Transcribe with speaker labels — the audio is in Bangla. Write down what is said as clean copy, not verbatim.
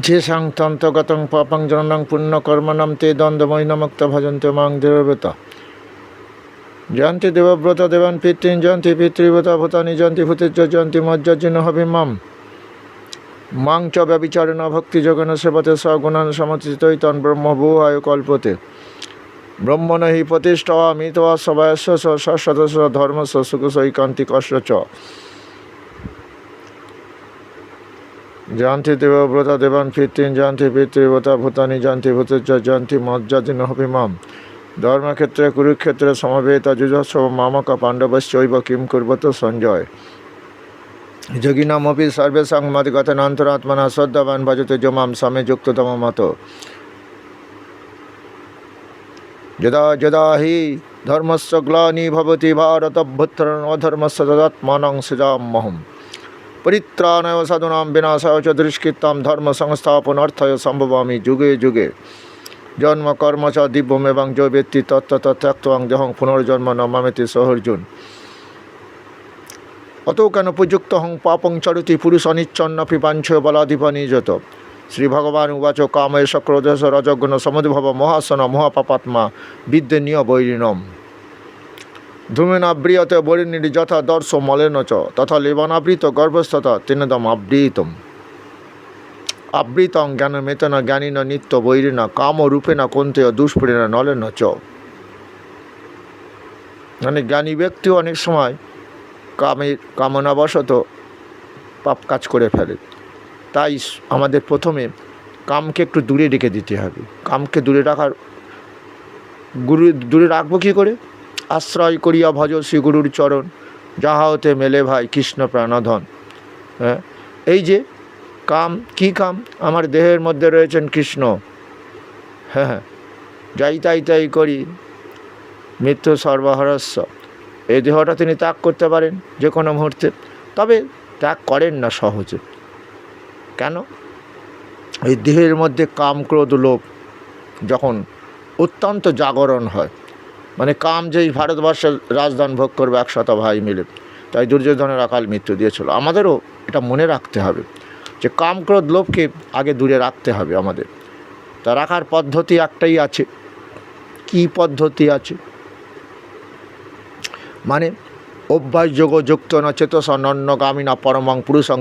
Speaker 1: যে সাং তন্তগতং পাপং জননং পুণ্যকর্মণং তে দ্বন্দ্বময়ীনমুক্ত ভজন্তে মাং দেবব্রতা জয়ন্তি দেবব্রত দেবান পিতৃন জয়ন্তি পিতৃব্রতা ভূতানি জয়ন্তি ভূতেজ্য জয়ন্তি মজ্জার্জিন হবিমাম মাং চ ব্যবিচারেণ ভক্তিযোগেন সেবতে সগুণান সমতিতৈতন ব্রহ্মভূহায় কল্পতে ব্রহ্মণ হি প্রতিষ্ঠামি তোয়া সবায়স্য সদস্য ধর্মস্য সুখসৈকান্তিকস্য চ জয়ন্তি দেবব্রত দেবান পিতৃন জয়ন্তি পিতৃব্রতা ভূতানি জয়ন্তি ভূতেজ্য জয়ন্তি মজ্জার্জিন হবিমাম ধর্মক্ষেত্রে কুরুক্ষেত্রে সমবেত যুজস্ব মামক পাণ্ডবশ্চৈব কিং কুর্বত সঞ্জয় যোগিনামপি সর্বেষাং মদ্গতেনান্তরাত্মনা শ্রদ্ধাবান ভজতে যো মাম সামে যুক্ততম মত যদা যদা হি ধর্মস্য গ্লানি ভবতি ভারতভ্যুত্থান অধর্মস্য তদাত্মানং সৃজাম্যহম পরিত্রাণায় সাধুনাং বিনাশায় চ দুষ্কৃতাং ধর্ম সংস্থাপনার্থায় সম্ভবামি যুগে যুগে জন্ম কর্ম চ দিব্যমেবং যো ব্যক্তি তত্ত্বত ত্যক্তং দেহং পুনর্জন্ম ন মামেতি সহর্জুন অত কেন প্রযুক্ত হং পাপং চরতি পুরুষ অনিচ্ছন্নপি পাঞ্ছ বলাধিপ নিযত শ্রী ভগবান উবাচ কাময়েশ ক্রোধেশ রজগুণ সমুদ্ভব মহাসন মহাপাপাত্মা বিদ্যনীয় বৈরিণম ধূমেনাব্রিয়তে বরিণীর যথা দর্শ মলেন চ তথা লেবনাবৃত গর্ভস্থতা তিনদম আবৃতম আবৃতং জ্ঞানমেতেন জ্ঞানীন নিত্য বৈরিণ কামরূপেণ কন্তেয় দুষ্প্রেণ নলেন চ মানে জ্ঞানী ব্যক্তিও অনেক সময় কামনাবশত পাপ কাজ করে ফেলে। তাই আমাদের প্রথমে কামকে একটু দূরে রেখে দিতে হবে। কামকে দূরে রাখার দূরে রাখবো কী করে? আশ্রয় করিয়া ভজ শ্রী গুরুর চরণ, যাহা হতে মেলে ভাই কৃষ্ণ প্রাণধন। হ্যাঁ, এই যে কাম, কি কাম? আমার দেহের মধ্যে রয়েছেন কৃষ্ণ। হ্যাঁ, যাই তাই করি মৃত্যু সর্বহরস্য। এই দেহটা তিনি ত্যাগ করতে পারেন যে কোনো মুহূর্তে, তবে ত্যাগ করেন না সহজে। কেন? এই দেহের মধ্যে কাম ক্রোধ লোভ যখন অত্যন্ত জাগরণ হয়, মানে কাম যেই ভারতবর্ষের রাজধান ভোগ করবে 100 ভাই মিলে, তাই দুর্যোধনের অকাল মৃত্যু দিয়েছিল। আমাদেরও এটা মনে রাখতে হবে যে কাম ক্রোধ লোভকে আগে দূরে রাখতে হবে আমাদের। তা রাখার পদ্ধতি একটাই আছে। কি পদ্ধতি আছে? মানে অভ্যাসযোগ যুক্ত ন চেতসা নন্যগামিনা পরমং পুরুষং